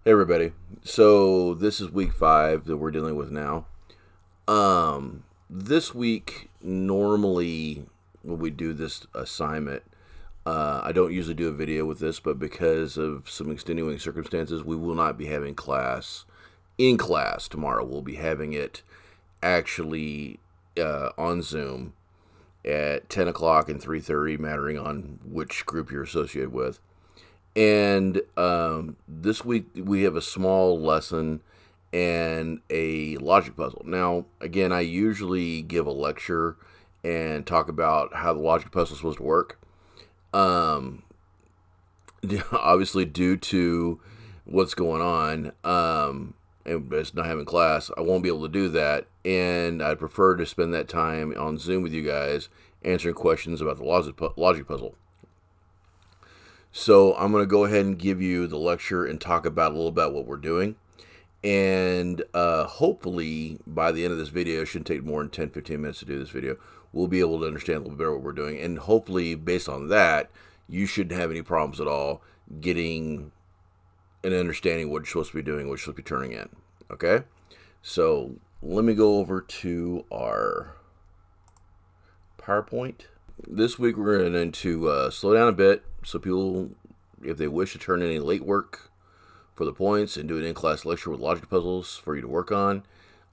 Hey everybody. So this is week 5 that we're dealing with now. This week normally when we do this assignment, I don't usually do a video with this, but because of some extenuating circumstances, we will not be having class in class tomorrow. We'll be having it actually on Zoom at 10 o'clock and 3:30, mattering on which group you're associated with. And this week we have a small lesson and a logic puzzle. Now, again, I usually give a lecture and talk about how the logic puzzle is supposed to work. Obviously, due to what's going on, and it's not having class, I won't be able to do that. And I'd prefer to spend that time on Zoom with you guys answering questions about the logic puzzle. So I'm going to go ahead and give you the lecture and talk about a little about what we're doing. And hopefully by the end of this video, it shouldn't take more than 10-15 minutes to do this video, we'll be able to understand a little bit better what we're doing. And hopefully based on that, you shouldn't have any problems at all getting an understanding what you're supposed to be doing, what you're supposed to be turning in. Okay? So let me go over to our PowerPoint. This week we're going to slow down a bit so people, if they wish to turn in any late work for the points and do an in-class lecture with logic puzzles for you to work on.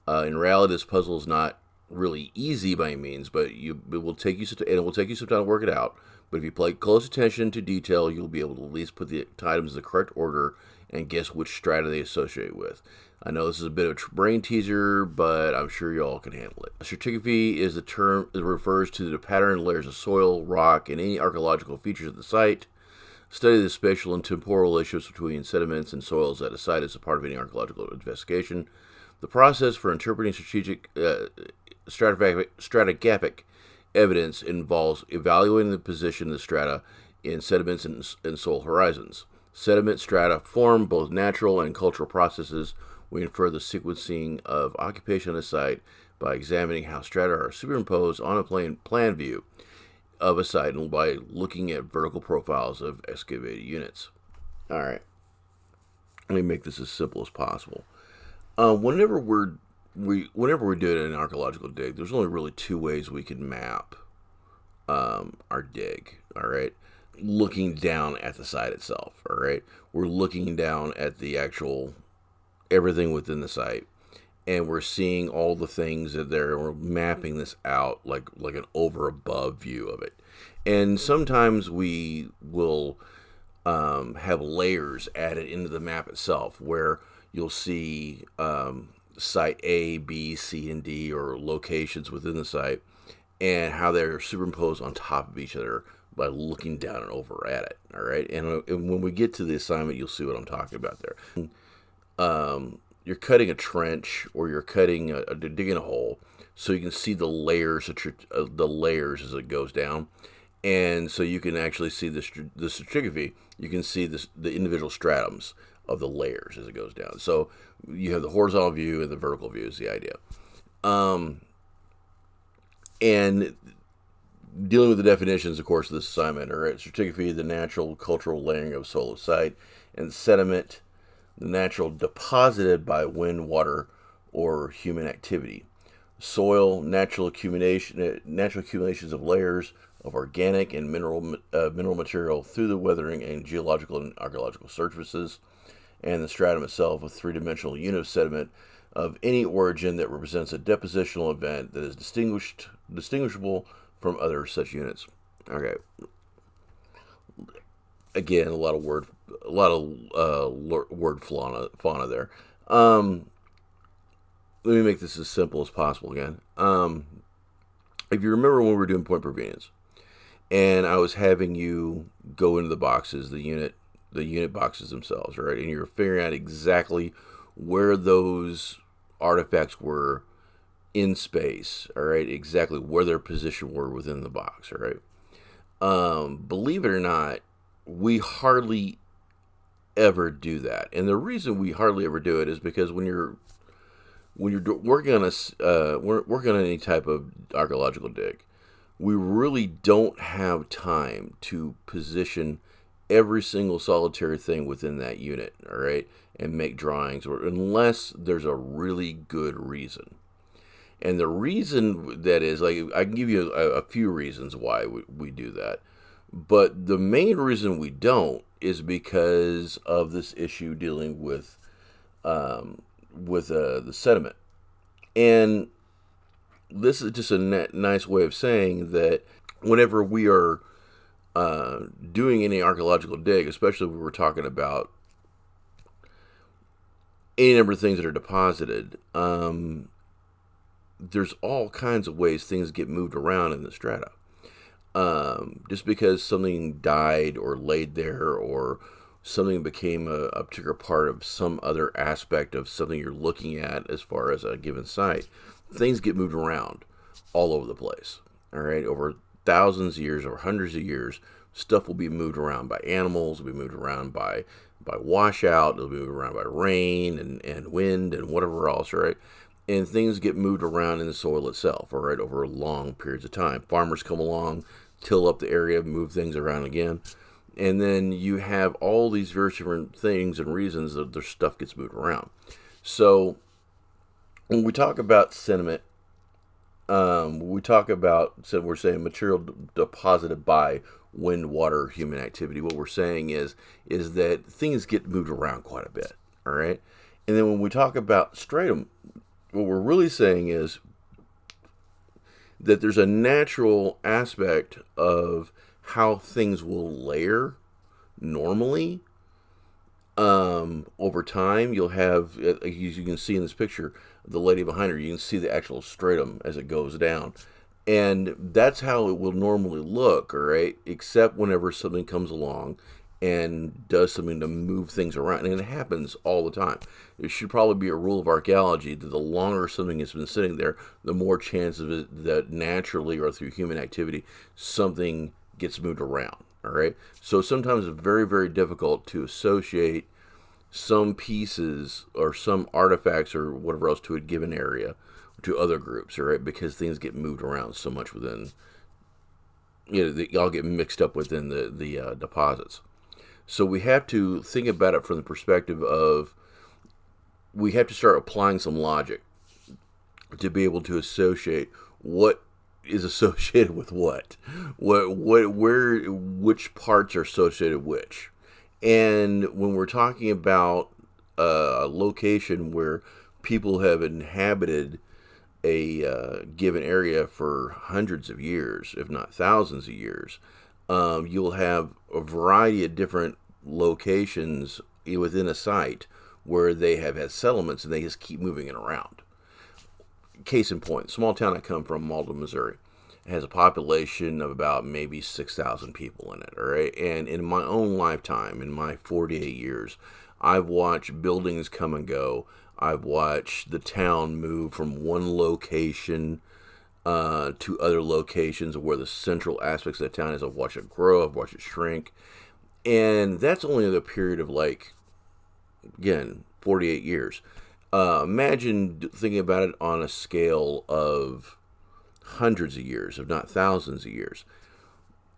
In reality, this puzzle is not really easy by any means, but it will take you some time to work it out. But if you pay close attention to detail, you'll be able to at least put the items in the correct order and guess which strata they associate with. I know this is a bit of a brain teaser, but I'm sure you all can handle it. Stratigraphy is the term that refers to the pattern and layers of soil, rock, and any archaeological features of the site. Study the spatial and temporal relationships between sediments and soils at a site is a part of any archaeological investigation. The process for interpreting stratigraphic evidence involves evaluating the position of the strata in sediments and soil horizons. Sediment strata form both natural and cultural processes. We infer the sequencing of occupation on a site by examining how strata are superimposed on a plan view of a site and by looking at vertical profiles of excavated units. All right, let me make this as simple as possible. Whenever we're doing an archaeological dig, there's only really two ways we can map our dig. All right, looking down at the site itself. All right, we're looking down at the actual everything within the site, and we're seeing all the things that there. We're mapping this out like an over above view of it. And sometimes we will have layers added into the map itself, where you'll see site A, B, C, and D, or locations within the site, and how they're superimposed on top of each other by looking down and over at it. All right, and when we get to the assignment, you'll see what I'm talking about there. You're cutting a trench, or you're digging a hole, so you can see the layers as it goes down, and so you can actually see the stratigraphy. You can see the individual stratums of the layers as it goes down. So you have the horizontal view and the vertical view is the idea. And dealing with the definitions, of course, of this assignment are stratigraphy, the natural cultural layering of soil site, and sediment, the natural deposited by wind, water, or human activity. Soil, natural accumulations of layers of organic and mineral material through the weathering and geological and archaeological surfaces, and the stratum itself, a three-dimensional unit of sediment of any origin that represents a depositional event that is distinguishable from other such units. Okay. Again, a lot of word fauna there. Let me make this as simple as possible again. If you remember when we were doing point provenience, and I was having you go into the boxes, the unit boxes themselves, right? And you're figuring out exactly where those artifacts were in space, all right? Exactly where their position were within the box, all right? Believe it or not, we hardly ever do that. And the reason we hardly ever do it is because when you're working on any type of archaeological dig, we really don't have time to position every single solitary thing within that unit, all right, and make drawings, or unless there's a really good reason. And the reason that is, like, I can give you a few reasons why we do that. But the main reason we don't is because of this issue dealing with the sediment. And this is just a nice way of saying that whenever we are doing any archaeological dig, especially when we're talking about any number of things that are deposited, there's all kinds of ways things get moved around in the strata. Just because something died or laid there, or something became a particular part of some other aspect of something you're looking at as far as a given site, things get moved around all over the place. All right, over thousands of years or hundreds of years, stuff will be moved around by animals, will be moved around by washout, it'll be moved around by rain and wind and whatever else, right? And things get moved around in the soil itself, all right, over long periods of time. Farmers come along, till up the area, move things around again, and then you have all these various different things and reasons that their stuff gets moved around. So when we talk about sediment, we're saying material deposited by wind, water, human activity. What we're saying is that things get moved around quite a bit, all right? And then when we talk about stratum, what we're really saying is that there's a natural aspect of how things will layer normally. Over time, you'll have, as you can see in this picture, the lady behind her, you can see the actual stratum as it goes down. And that's how it will normally look, all right? Except whenever something comes along and does something to move things around. And it happens all the time. It should probably be a rule of archaeology that the longer something has been sitting there, the more chance of it that naturally or through human activity, something gets moved around, all right? So sometimes it's very, very difficult to associate some pieces or some artifacts or whatever else to a given area to other groups, all right? Because things get moved around so much within, they all get mixed up within the deposits. So we have to think about it from the perspective of, we have to start applying some logic to be able to associate what is associated with what, which parts are associated with which. And when we're talking about a location where people have inhabited a given area for hundreds of years, if not thousands of years, you'll have a variety of different locations within a site where they have had settlements and they just keep moving it around. Case in point, small town I come from, Malta, Missouri, has a population of about maybe 6,000 people in it, all right? And in my own lifetime, in my 48 years, I've watched buildings come and go. I've watched the town move from one location to other locations where the central aspects of the town is. I've watched it grow, I've watched it shrink. And that's only the period of, like, again, 48 years. Imagine thinking about it on a scale of hundreds of years, if not thousands of years.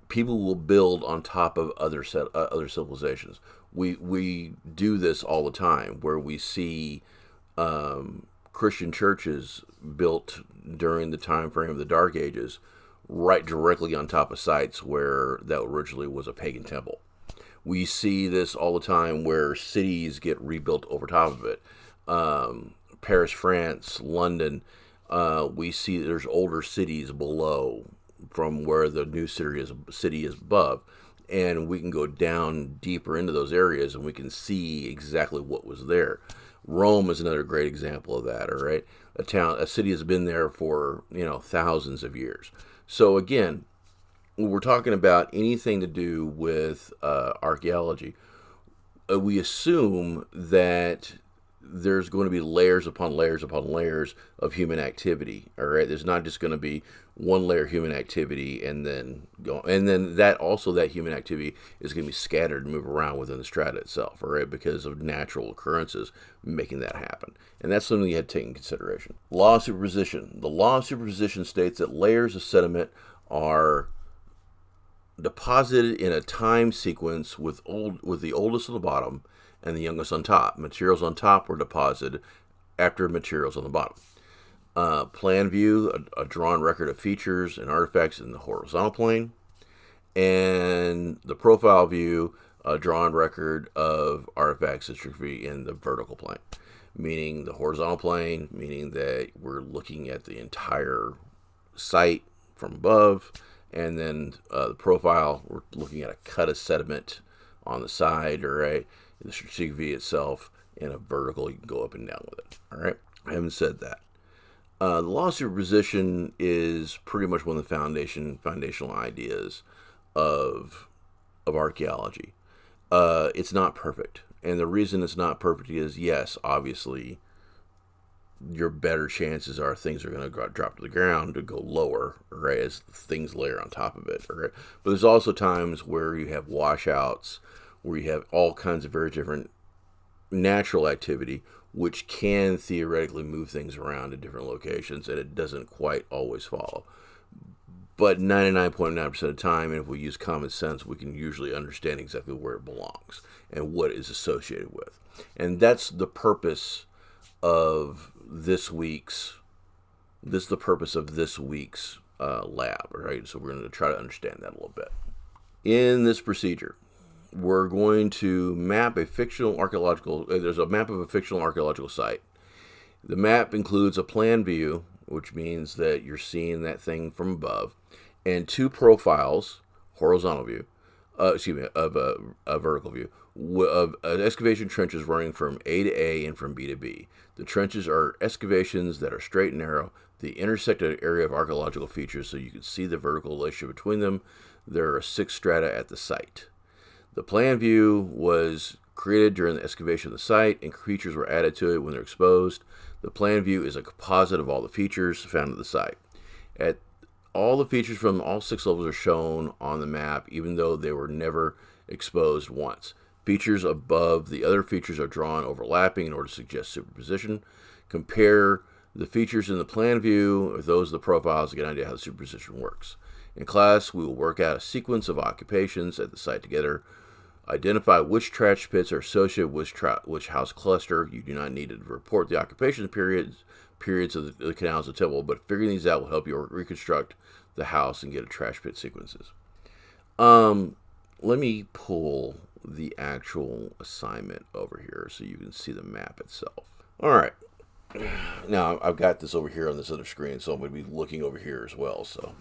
People will build on top of other civilizations. We do this all the time, where we see Christian churches built during the time frame of the Dark Ages, right directly on top of sites where that originally was a pagan temple. We see this all the time where cities get rebuilt over top of it. Paris, France, London, we see there's older cities below from where the new city is above. And we can go down deeper into those areas and we can see exactly what was there. Rome is another great example of that, all right? A city has been there for, thousands of years. So again, when we're talking about anything to do with archaeology, we assume that there's going to be layers upon layers upon layers of human activity, all right? There's not just going to be one layer of human activity and then that human activity is going to be scattered and move around within the strata itself, all right? Because of natural occurrences making that happen. And that's something you had to take in consideration. Law of superposition. The law of superposition states that layers of sediment are deposited in a time sequence with the oldest on the bottom and the youngest on top. Materials on top were deposited after materials on the bottom. Plan view, a drawn record of features and artifacts in the horizontal plane. And the profile view, a drawn record of artifacts and stratigraphy in the vertical plane. Meaning the horizontal plane, meaning that we're looking at the entire site from above. And then the profile, we're looking at a cut of sediment on the side, all right? The stratigraphy itself, in a vertical, you can go up and down with it, all right? I haven't said that. The law of superposition is pretty much one of the foundational ideas of archaeology. It's not perfect, and the reason it's not perfect is, yes, obviously, your better chances are things are going to drop to the ground to go lower, right, as things layer on top of it, right? But there's also times where you have washouts, where you have all kinds of very different natural activity, which can theoretically move things around to different locations, and it doesn't quite always follow. But 99.9% of the time, and if we use common sense, we can usually understand exactly where it belongs and what it is associated with. And that's the purpose of this week's lab, right? So we're going to try to understand that a little bit. In this procedure, we're going to map a fictional archaeological, there's a map of a fictional archaeological site. The map includes a plan view, which means that you're seeing that thing from above, and two profiles, horizontal view, of a vertical view, of excavation trenches running from A to A and from B to B. The trenches are excavations that are straight and narrow. They intersect an area of archaeological features so you can see the vertical relationship between them. There are 6 strata at the site. The plan view was created during the excavation of the site, and features were added to it when they're exposed. The plan view is a composite of all the features found at the site. All the features from all 6 levels are shown on the map, even though they were never exposed once. Features above the other features are drawn overlapping in order to suggest superposition. Compare the features in the plan view with those of the profiles to get an idea how the superposition works. In class, we will work out a sequence of occupations at the site together. Identify which trash pits are associated with which house cluster. You do not need to report the occupation periods of the canals of the temple, but figuring these out will help you reconstruct the house and get a trash pit sequences. Let me pull the actual assignment over here so you can see the map itself. All right. Now, I've got this over here on this other screen, so I'm going to be looking over here as well. So,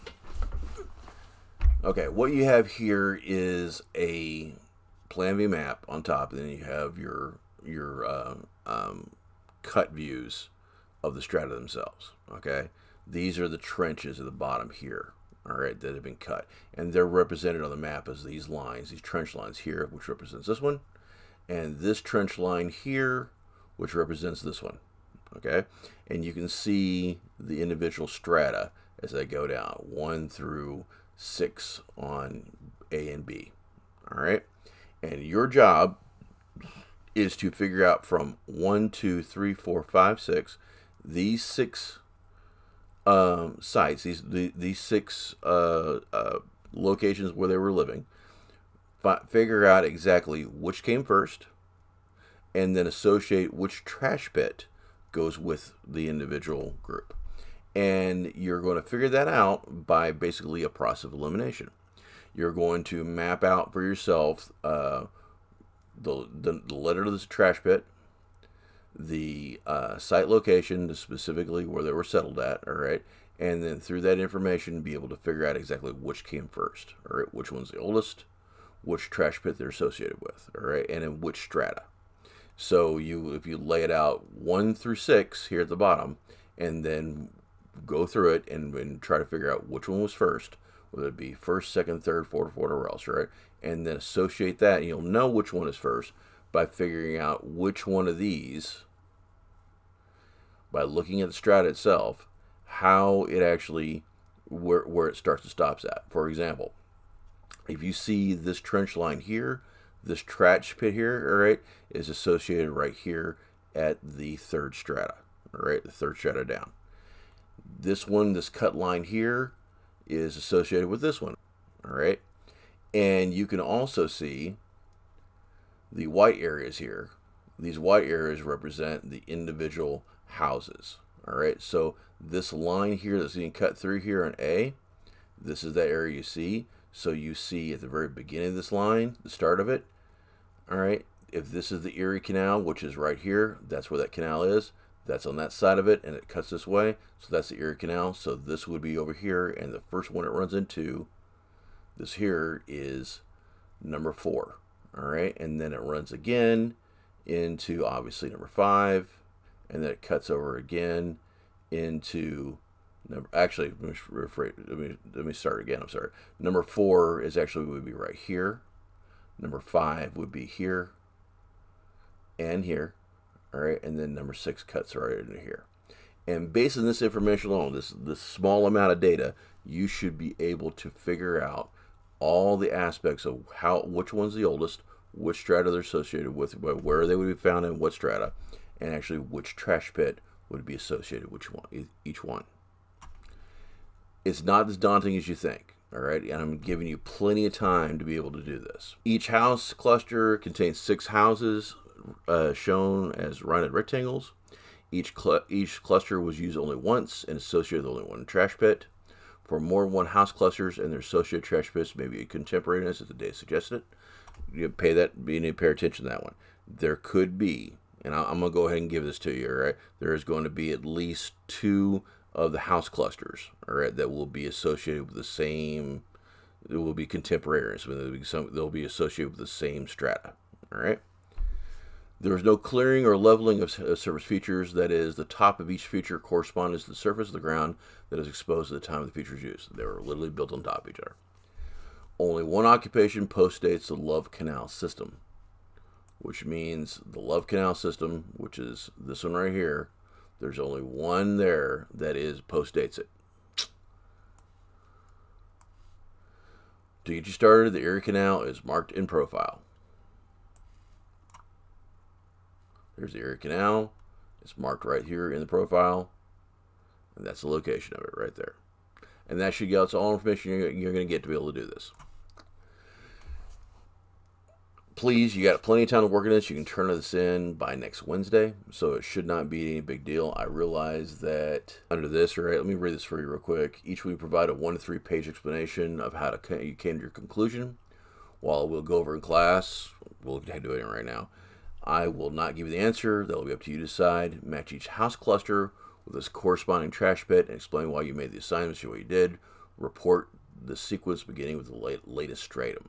okay, what you have here is a plan view map on top, and then you have your cut views of the strata themselves. Okay, these are the trenches at the bottom here. All right, that have been cut, and they're represented on the map as these lines, these trench lines here, which represents this one, and this trench line here, which represents this one. Okay, and you can see the individual strata as they go down, 1 through 6 on A and B. All right, and your job is to figure out from 1, 2, 3, 4, 5, 6, these 6 sites, these 6 locations where they were living. Figure out exactly which came first, and then associate which trash pit goes with the individual group. And you're going to figure that out by basically a process of elimination. You're going to map out for yourself the letter to this trash pit, the site location, specifically where they were settled at, all right, and then through that information, be able to figure out exactly which came first, all right, which one's the oldest, which trash pit they're associated with, all right, and in which strata. So if you lay it out 1 through 6 here at the bottom, and then go through it and try to figure out which one was first, whether it be first, second, third, fourth, whatever else, right? And then associate that, and you'll know which one is first by figuring out which one of these, by looking at the strata itself, how it actually, where it starts and stops at. For example, if you see this trench line here, this trash pit here, all right, is associated right here at the 3rd strata, all right, the 3rd strata down. This one, this cut line here, is associated with this one, all right? And you can also see the white areas here. These white areas represent the individual houses. All right, so this line here that's being cut through here in A, this is that area you see. So you see at the very beginning of this line, the start of it. All right, if this is the Erie Canal, which is right here, that's where that canal is. That's on that side of it, and it cuts this way. So that's the Erie Canal. So this would be over here, and the first one it runs into, this here, is number 4. All right, and then it runs again into obviously number 5, and then it cuts over again into number. Actually, let me start again. I'm sorry. Number 4 is actually would be right here. Number 5 would be here and here. All right, and then number 6 cuts right into here. And based on this information alone, this small amount of data, you should be able to figure out all the aspects of which one's the oldest, which strata they're associated with, where they would be found in what strata, and actually which trash pit would be associated with each one. It's not as daunting as you think. All right, and I'm giving you plenty of time to be able to do this. Each house cluster contains 6 houses shown as rounded rectangles. Each cluster was used only once and associated with only one trash pit. For more than one house clusters and their associated trash pits may be contemporaneous, as the data suggested. You need to pay attention to that one. There could be, and I'm going to go ahead and give this to you, all right? There is going to be at least 2 of the house clusters, all right, that will be associated with the same, it will be contemporaneous. They'll be associated with the same strata, all right? There is no clearing or leveling of surface features. That is, the top of each feature corresponds to the surface of the ground that is exposed at the time of the feature's use. They were literally built on top of each other. Only one occupation postdates the Love Canal system, which means the Love Canal system, which is this one right here, there's only one there that postdates it. To get you started, the Erie Canal is marked in profile. There's the Erie Canal. It's marked right here in the profile. And that's the location of it right there. And that should get us all information you're going to get to be able to do this. Please, you got plenty of time to work on this. You can turn this in by next Wednesday, so it should not be any big deal. I realize that under this, right, let me read this for you real quick. Each week provide a 1 to 3 page explanation of how you came to your conclusion. While we'll go over in class, we'll do it right now. I will not give you the answer. That will be up to you to decide. Match each house cluster with its corresponding trash pit and explain why you made the assignments and what you did. Report the sequence beginning with the latest stratum,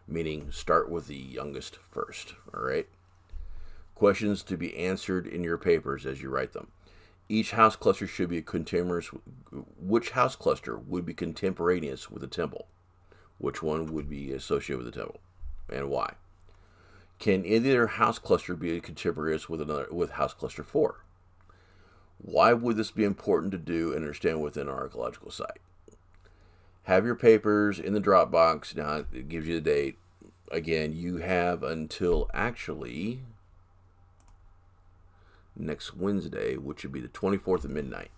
meaning start with the youngest first. All right. Questions to be answered in your papers as you write them. Each house cluster should be contemporaneous. Which house cluster would be contemporaneous with the temple? Which one would be associated with the temple, and why? Can either house cluster be contemporaneous with house cluster 4? Why would this be important to do and understand within our archaeological site? Have your papers in the Dropbox. Now it gives you the date. Again, you have until actually next Wednesday, which would be the 24th at midnight.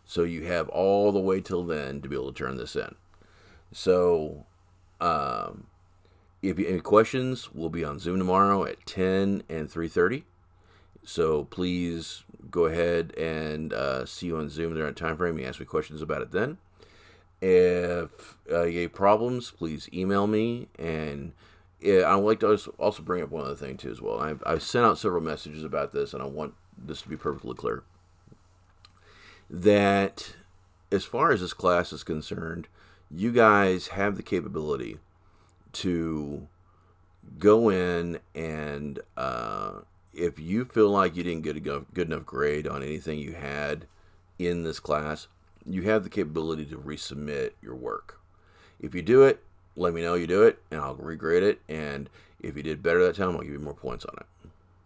So you have all the way till then to be able to turn this in. So, if you have any questions, we'll be on Zoom tomorrow at 10 and 3:30. So please go ahead and see you on Zoom there at time frame. You ask me questions about it then. If you have problems, please email me. And I would like to also bring up one other thing too as well. I've sent out several messages about this, and I want this to be perfectly clear. That as far as this class is concerned, you guys have the capability to go in and if you feel like you didn't get a good enough grade on anything you had in this class, you have the capability to resubmit your work. If you do it, let me know you do it, and I'll regrade it. And if you did better that time, I'll give you more points on it.